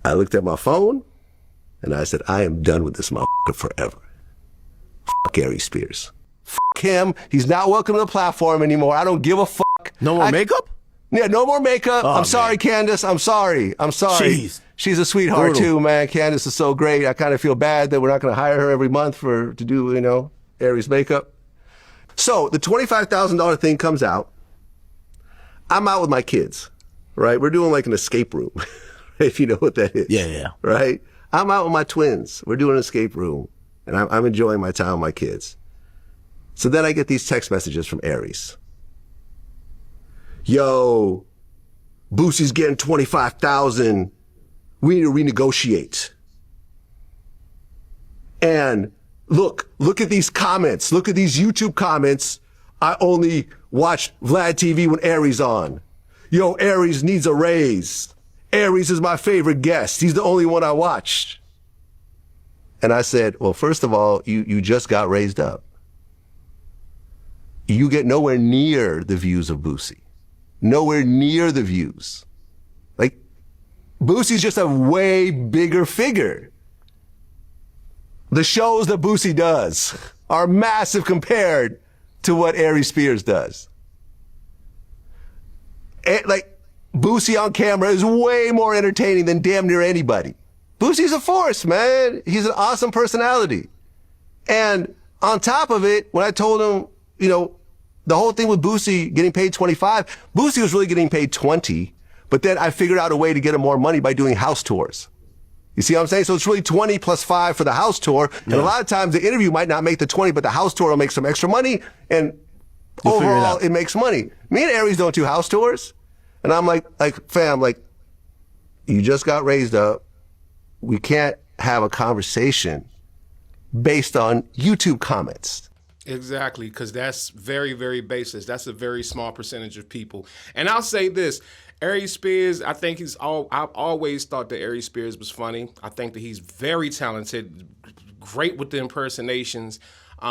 I looked at my phone and I said, I am done with this motherfucker forever. Fuck Aries Spears. Fuck him. He's not welcome to the platform anymore. I don't give a fuck. No more makeup? Yeah, no more makeup. Oh, I'm sorry, man. Candace. I'm sorry. Jeez. She's a sweetheart Brutal. too, man. Candace is so great. I kind of feel bad that we're not going to hire her every month to do, Aries makeup. So the $25,000 thing comes out. I'm out with my kids, right? We're doing like an escape room, if you know what that is. Yeah. Right? I'm out with my twins. We're doing an escape room, and I'm enjoying my time with my kids. So then I get these text messages from Aries. Yo, Boosie's getting $25,000. We need to renegotiate. And look at these comments. Look at these YouTube comments. I only watch Vlad TV when Aries on. Yo, Aries needs a raise. Aries is my favorite guest. He's the only one I watched. And I said, well, first of all, you just got raised up. You get nowhere near the views of Boosie. Nowhere near the views. Like, Boosie's just a way bigger figure. The shows that Boosie does are massive compared to what Aries Spears does. Boosie on camera is way more entertaining than damn near anybody. Boosie's a force, man. He's an awesome personality. And on top of it, when I told him, the whole thing with Boosie getting paid 25, Boosie was really getting paid 20, but then I figured out a way to get him more money by doing house tours. You see what I'm saying? So it's really 20 plus 5 for the house tour. Yeah. And a lot of times the interview might not make the 20, but the house tour will make some extra money. And overall, it makes money. Me and Aries don't do house tours. And I'm like, fam, you just got raised up. We can't have a conversation based on YouTube comments. Exactly, because that's very, very baseless. That's a very small percentage of people. And I'll say this, Aries Spears, I think I've always thought that Aries Spears was funny. I think that he's very talented, great with the impersonations.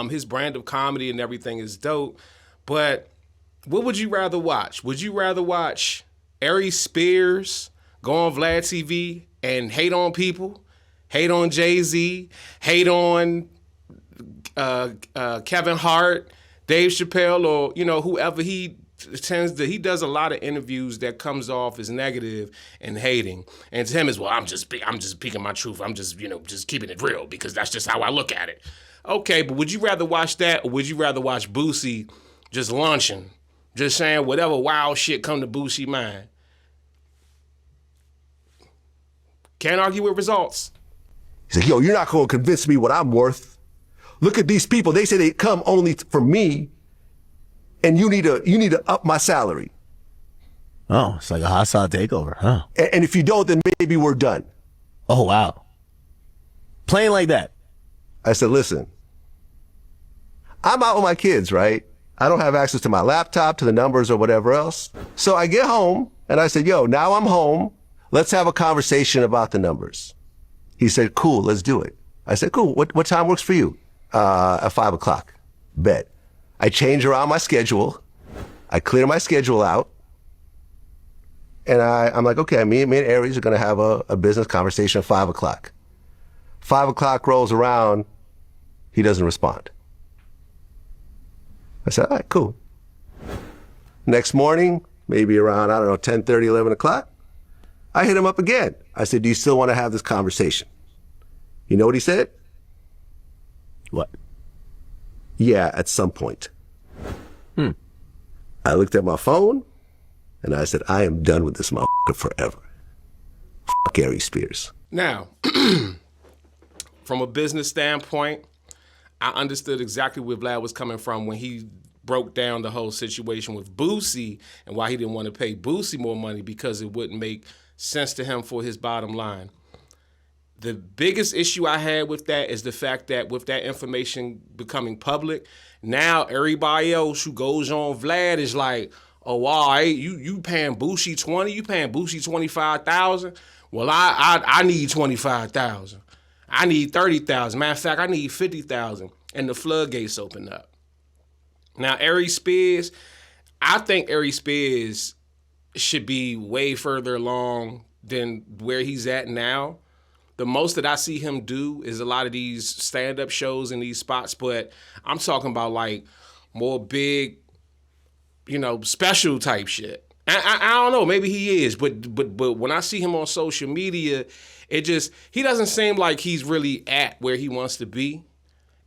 His brand of comedy and everything is dope. But what would you rather watch? Would you rather watch Aries Spears go on Vlad TV and hate on people, hate on Jay-Z, hate on Kevin Hart, Dave Chappelle, or whoever he does a lot of interviews that comes off as negative and hating, and to him is, well, I'm just speaking my truth. I'm just just keeping it real because that's just how I look at it. Okay, but would you rather watch that, or would you rather watch Boosie just launching, just saying whatever wild shit come to Boosie mind? Can't argue with results. He's like, yo, you're not going to convince me what I'm worth. Look at these people. They say they come only for me, and you need to up my salary. Oh, it's like a hostile takeover, huh? And if you don't, then maybe we're done. Oh, wow. Playing like that. I said, listen, I'm out with my kids, right? I don't have access to my laptop, to the numbers or whatever else. So I get home, and I said, yo, now I'm home. Let's have a conversation about the numbers. He said, cool, let's do it. I said, cool. What time works for you? At 5 o'clock. Bet. I change around my schedule. I clear my schedule out. And I'm like, okay, me and Aries are going to have a business conversation at 5 o'clock. 5 o'clock rolls around. He doesn't respond. I said, all right, cool. Next morning, maybe around, 10:30, 11 o'clock, I hit him up again. I said, do you still want to have this conversation? You know what he said? What? Yeah, at some point. I looked at my phone and I said, I am done with this motherfucker forever. Fuck Aries Spears. Now, from a business standpoint, I understood exactly where Vlad was coming from when he broke down the whole situation with Boosie and why he didn't want to pay Boosie more money because it wouldn't make sense to him for his bottom line. The biggest issue I had with that is the fact that with that information becoming public, now everybody else who goes on Vlad is like, oh, wow, hey, you paying Boosie 20, you paying Boosie 25,000. Well, I need 25,000. I need 30,000. Matter of fact, I need 50,000. And the floodgates open up. Now, Aries Spears, I think Aries Spears should be way further along than where he's at now. The most that I see him do is a lot of these stand-up shows in these spots, but I'm talking about like more big, special type shit. I don't know, maybe he is, but when I see him on social media, he doesn't seem like he's really at where he wants to be.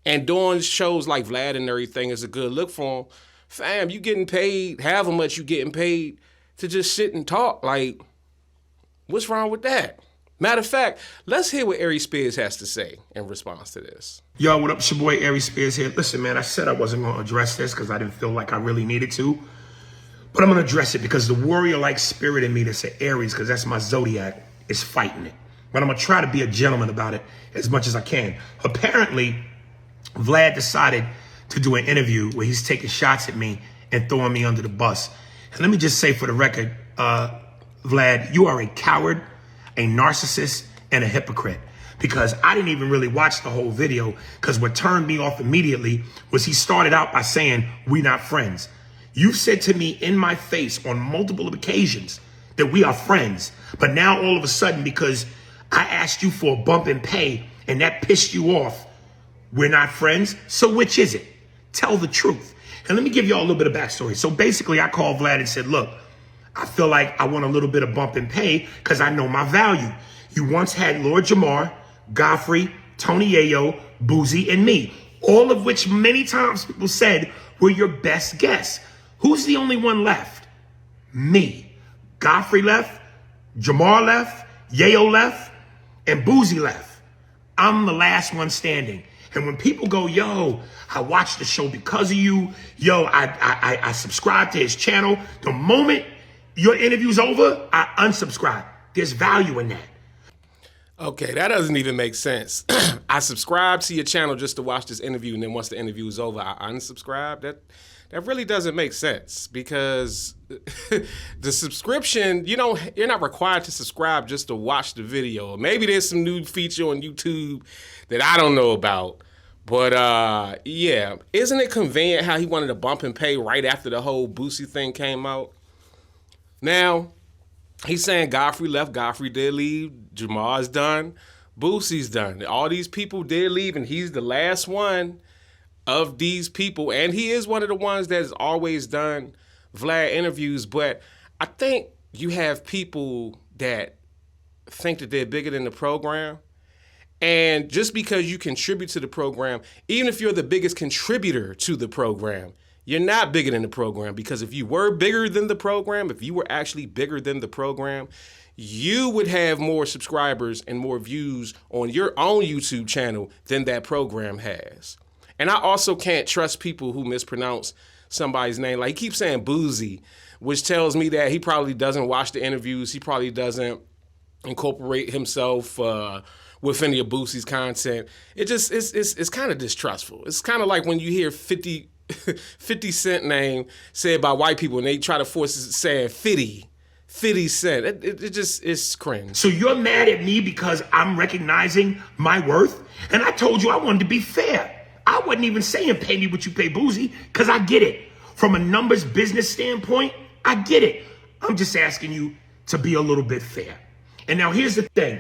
And doing shows like Vlad and everything is a good look for him. Fam, you getting paid however much you getting paid to just sit and talk. Like, what's wrong with that? Matter of fact, let's hear what Aries Spears has to say in response to this. Yo, what up? It's your boy Aries Spears here. Listen, man, I said I wasn't going to address this because I didn't feel like I really needed to. But I'm going to address it because the warrior-like spirit in me that's an Aries, because that's my zodiac, is fighting it. But I'm going to try to be a gentleman about it as much as I can. Apparently, Vlad decided to do an interview where he's taking shots at me and throwing me under the bus. And let me just say for the record, Vlad, you are a coward, a narcissist, and a hypocrite. Because I didn't even really watch the whole video, because what turned me off immediately was he started out by saying, "We not friends." You said to me in my face on multiple occasions that we are friends. But now all of a sudden, because I asked you for a bump in pay and that pissed you off, we're not friends. So which is it? Tell the truth. And let me give you all a little bit of backstory. So basically, I called Vlad and said, look, I feel like I want a little bit of bump in pay because I know my value. You once had Lord Jamar, Godfrey, Tony Yayo, Boozy, and me, all of which many times people said were your best guests. Who's the only one left? Me. Godfrey left, Jamar left, Yayo left, and Boozy left. I'm the last one standing. And when people go, yo, I watched the show because of you, yo, I subscribe to his channel, the moment your interview's over, I unsubscribe. There's value in that. Okay, that doesn't even make sense. I subscribed to your channel just to watch this interview, and then once the interview is over, I unsubscribe. That really doesn't make sense, because the subscription, you're not required to subscribe just to watch the video. Maybe there's some new feature on YouTube that I don't know about. But yeah, isn't it convenient how he wanted a bump and pay right after the whole Boosie thing came out? Now, he's saying Godfrey left, Godfrey did leave, Jamar's done, Boosie's done. All these people did leave, and he's the last one of these people. And he is one of the ones that's always done Vlad interviews. But I think you have people that think that they're bigger than the program. And just because you contribute to the program, even if you're the biggest contributor to the program, you're not bigger than the program. Because if you were bigger than the program, if you were actually bigger than the program, you would have more subscribers and more views on your own YouTube channel than that program has. And I also can't trust people who mispronounce somebody's name. Like, he keeps saying Boozy, which tells me that he probably doesn't watch the interviews. He probably doesn't incorporate himself with any of Boosie's content. It's kind of distrustful. It's kind of like when you hear 50 Cent name said by white people and they try to force it saying 50 Cent. It's cringe. So you're mad at me because I'm recognizing my worth? And I told you I wanted to be fair. I wasn't even saying pay me what you pay Boozy, because I get it. From a numbers business standpoint, I get it. I'm just asking you to be a little bit fair. And now here's the thing.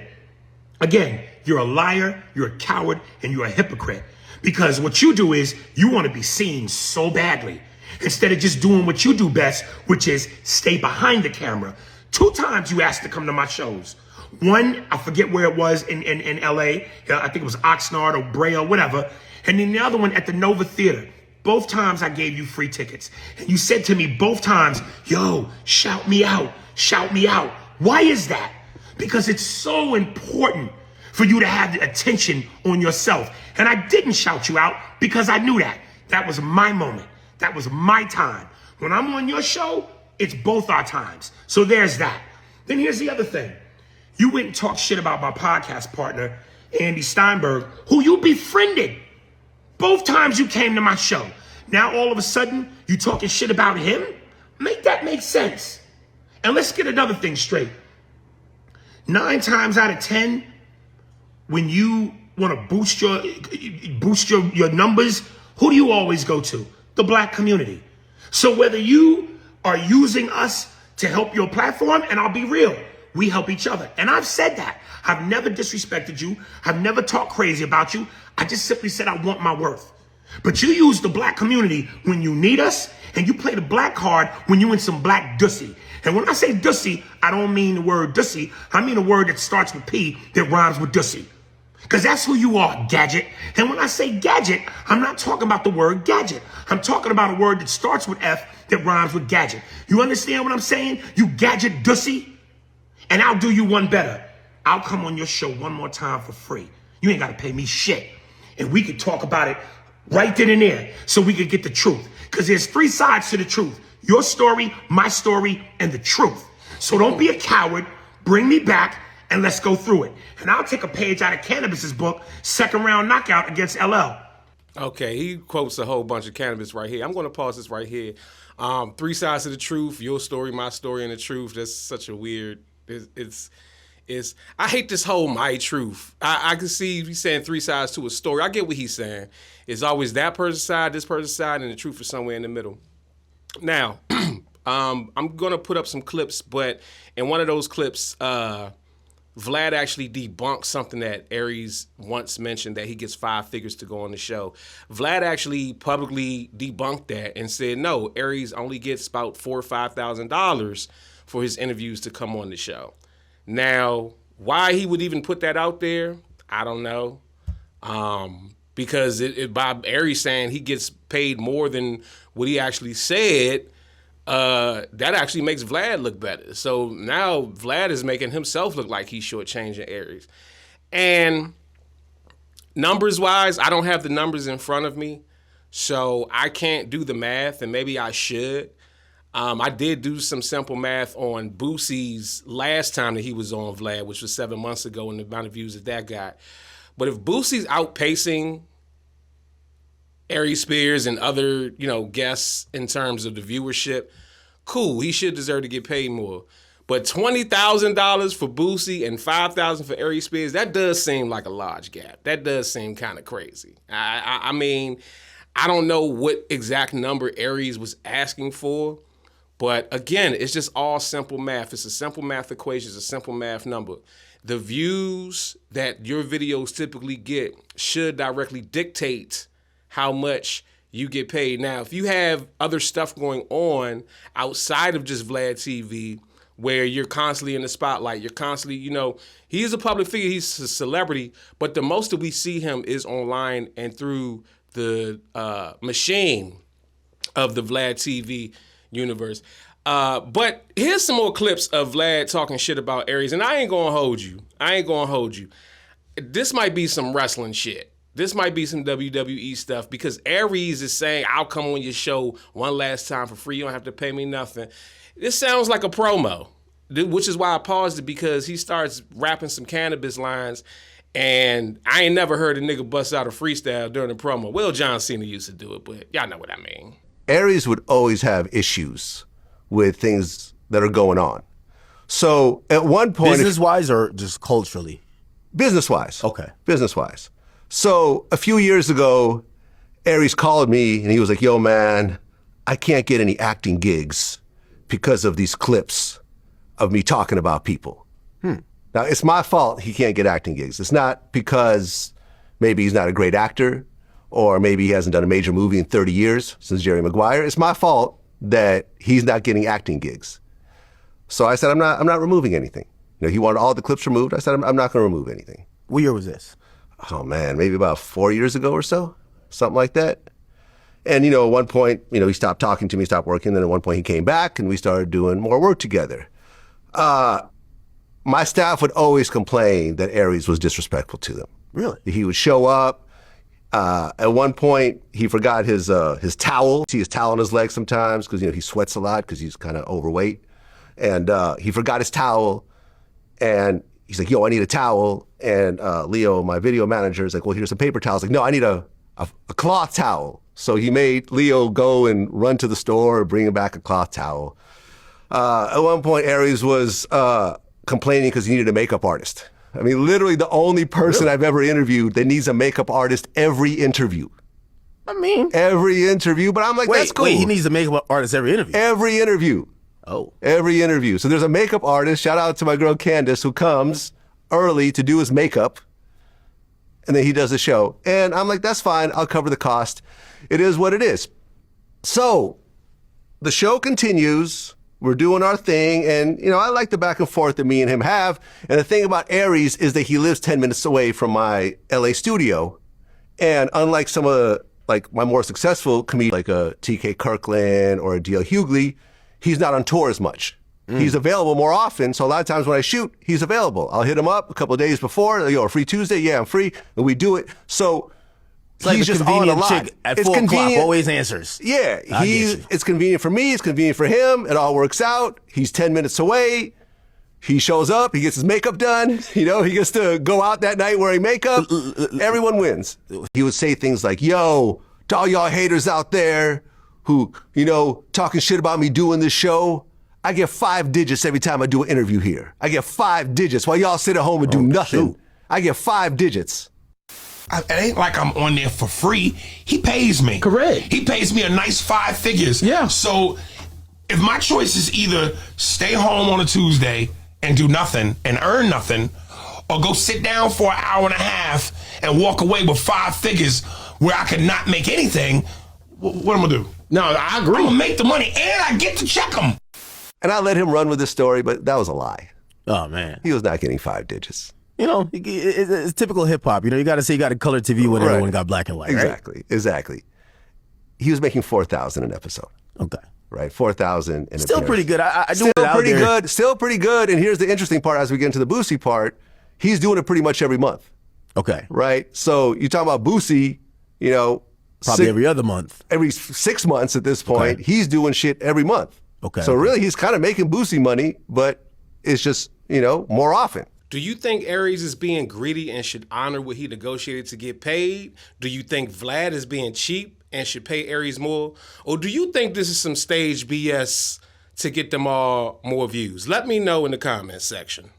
Again, you're a liar, you're a coward, and you're a hypocrite. Because what you do is you want to be seen so badly, instead of just doing what you do best, which is stay behind the camera. 2 times you asked to come to my shows. One, I forget where it was in LA. I think it was Oxnard or Brea or whatever. And then the other one at the Nova Theater. Both times I gave you free tickets. And you said to me both times, yo, shout me out, shout me out. Why is that? Because it's so important for you to have the attention on yourself. And I didn't shout you out because I knew that. That was my moment. That was my time. When I'm on your show, it's both our times. So there's that. Then here's the other thing. You went and talked shit about my podcast partner, Andy Steinberg, who you befriended. Both times you came to my show. Now all of a sudden, you talking shit about him? Make that make sense. And let's get another thing straight. 9 times out of 10, when you want to boost your numbers, who do you always go to? The black community. So whether you are using us to help your platform, and I'll be real, we help each other. And I've said that. I've never disrespected you. I've never talked crazy about you. I just simply said I want my worth. But you use the black community when you need us, and you play the black card when you in some black dussy. And when I say dussy, I don't mean the word dussy. I mean a word that starts with P that rhymes with dussy. Because that's who you are, gadget. And when I say gadget, I'm not talking about the word gadget. I'm talking about a word that starts with F that rhymes with gadget. You understand what I'm saying? You gadget dussy? And I'll do you one better. I'll come on your show one more time for free. You ain't got to pay me shit. And we could talk about it right then and there so we could get the truth. Because there's 3 sides to the truth. Your story, my story, and the truth. So don't be a coward. Bring me back and let's go through it. And I'll take a page out of Cannabis's book, Second Round Knockout against LL. Okay, he quotes a whole bunch of Cannabis right here. I'm going to pause this right here. 3 sides to the truth, your story, my story, and the truth. That's such a weird... It's I hate this whole my truth. I can see he's saying 3 sides to a story. I get what he's saying. It's always that person's side, this person's side, and the truth is somewhere in the middle. Now, I'm going to put up some clips, but in one of those clips, Vlad actually debunked something that Aries once mentioned, that he gets 5 figures to go on the show. Vlad actually publicly debunked that and said, no, Aries only gets about $4,000 or $5,000 for his interviews to come on the show. Now, why he would even put that out there, I don't know. Because by Aries saying he gets paid more than what he actually said, that actually makes Vlad look better. So now Vlad is making himself look like he's shortchanging Aries. And numbers-wise, I don't have the numbers in front of me, so I can't do the math, and maybe I should. I did do some simple math on Boosie's last time that he was on Vlad, which was 7 months ago, and the amount of views that got. But if Boosie's outpacing Aries Spears and other, guests in terms of the viewership, cool, he should deserve to get paid more. But $20,000 for Boosie and $5,000 for Aries Spears, that does seem like a large gap. That does seem kind of crazy. I mean, I don't know what exact number Aries was asking for, but again, it's just all simple math. It's a simple math equation. It's a simple math number. The views that your videos typically get should directly dictate how much you get paid. Now, if you have other stuff going on outside of just Vlad TV, where you're constantly in the spotlight, you're constantly, he's a public figure, he's a celebrity, but the most that we see him is online and through the machine of the Vlad TV universe. But here's some more clips of Vlad talking shit about Aries, and I ain't gonna hold you. This might be some wrestling shit. This might be some WWE stuff, because Aries is saying, I'll come on your show one last time for free. You don't have to pay me nothing. This sounds like a promo, which is why I paused it, because he starts rapping some Cannabis lines, and I ain't never heard a nigga bust out a freestyle during a promo. Well, John Cena used to do it, but y'all know what I mean. Aries would always have issues with things that are going on. So at one point... Business-wise or just culturally? Business-wise. Okay. Business-wise. So a few years ago, Aries called me and he was like, yo, man, I can't get any acting gigs because of these clips of me talking about people. Now, it's my fault he can't get acting gigs. It's not because maybe he's not a great actor, or maybe he hasn't done a major movie in 30 years since Jerry Maguire. It's my fault that he's not getting acting gigs. So I said, I'm not removing anything. He wanted all the clips removed. I said, I'm not going to remove anything. What year was this? Oh man, maybe about 4 years ago or so, something like that. And at one point, he stopped talking to me, stopped working. Then at one point he came back and we started doing more work together. My staff would always complain that Aries was disrespectful to them. Really? He would show up. At one point, he forgot his towel. See his towel on his leg sometimes because he sweats a lot because he's kind of overweight. And he forgot his towel, and he's like, "Yo, I need a towel." And Leo, my video manager, is like, "Well, here's some paper towels." Like, "No, I need a cloth towel." So he made Leo go and run to the store and bring him back a cloth towel. At one point, Aries was complaining because he needed a makeup artist. I mean, literally the only person I've ever interviewed that needs a makeup artist every interview. I mean, every interview, but I'm like, that's cool. Wait, he needs a makeup artist every interview? Every interview. Oh. Every interview. So there's a makeup artist, shout out to my girl Candace, who comes early to do his makeup. And then he does the show. And I'm like, that's fine. I'll cover the cost. It is what it is. So the show continues. We're doing our thing. And, you know, I like the back and forth that me and him have. And the thing about Aries is that he lives 10 minutes away from my LA studio. And unlike some of the, like my more successful comedians like a TK Kirkland or a D.L. Hughley, he's not on tour as much. He's available more often. So a lot of times when I shoot, he's available. I'll hit him up a couple of days before. Yo, a free Tuesday? Yeah, I'm free. And we do it. So It's like he's the just on a convenient lot. chick at 4 o'clock always answers. Yeah, I get you. it's convenient for me. It's convenient for him. It all works out. He's 10 minutes away. He shows up. He gets his makeup done. You know, he gets to go out that night wearing makeup. Everyone wins. He would say things like, yo, to all y'all haters out there who, you know, talking shit about me doing this show, I get 5 digits every time I do an interview here. I get 5 digits while y'all sit at home and do nothing. shoot. I get 5 digits. It ain't like I'm on there for free. He pays me. Correct. He pays me a nice 5 figures. Yeah. So if my choice is either stay home on a Tuesday and do nothing and earn nothing, or go sit down for an hour and a half and walk away with 5 figures where I could not make anything, what am I gonna do? No, I I'm agree. gonna make the money and I get to check them. And I let him run with this story, but that was a lie. Oh, man. He was not getting 5 digits. You know, it's typical hip hop. You know, you got to say you got a color TV when Right. everyone got black and white, Exactly. He was making 4,000 an episode, right? Okay. right? 4,000 in Still pretty good. I do Still it out pretty there. good. Still pretty good. And here's the interesting part as we get into the Boosie part. He's doing it pretty much every month, Okay. right? So you talk about Boosie, you know, Probably every other month. every 6 months at this point, he's doing shit every month. Okay. So really, he's kind of making Boosie money, but it's just, you know, more often. Do you think Aries is being greedy and should honor what he negotiated to get paid? Do you think Vlad is being cheap and should pay Aries more? Or do you think this is some stage BS to get them all more views? Let me know in the comments section.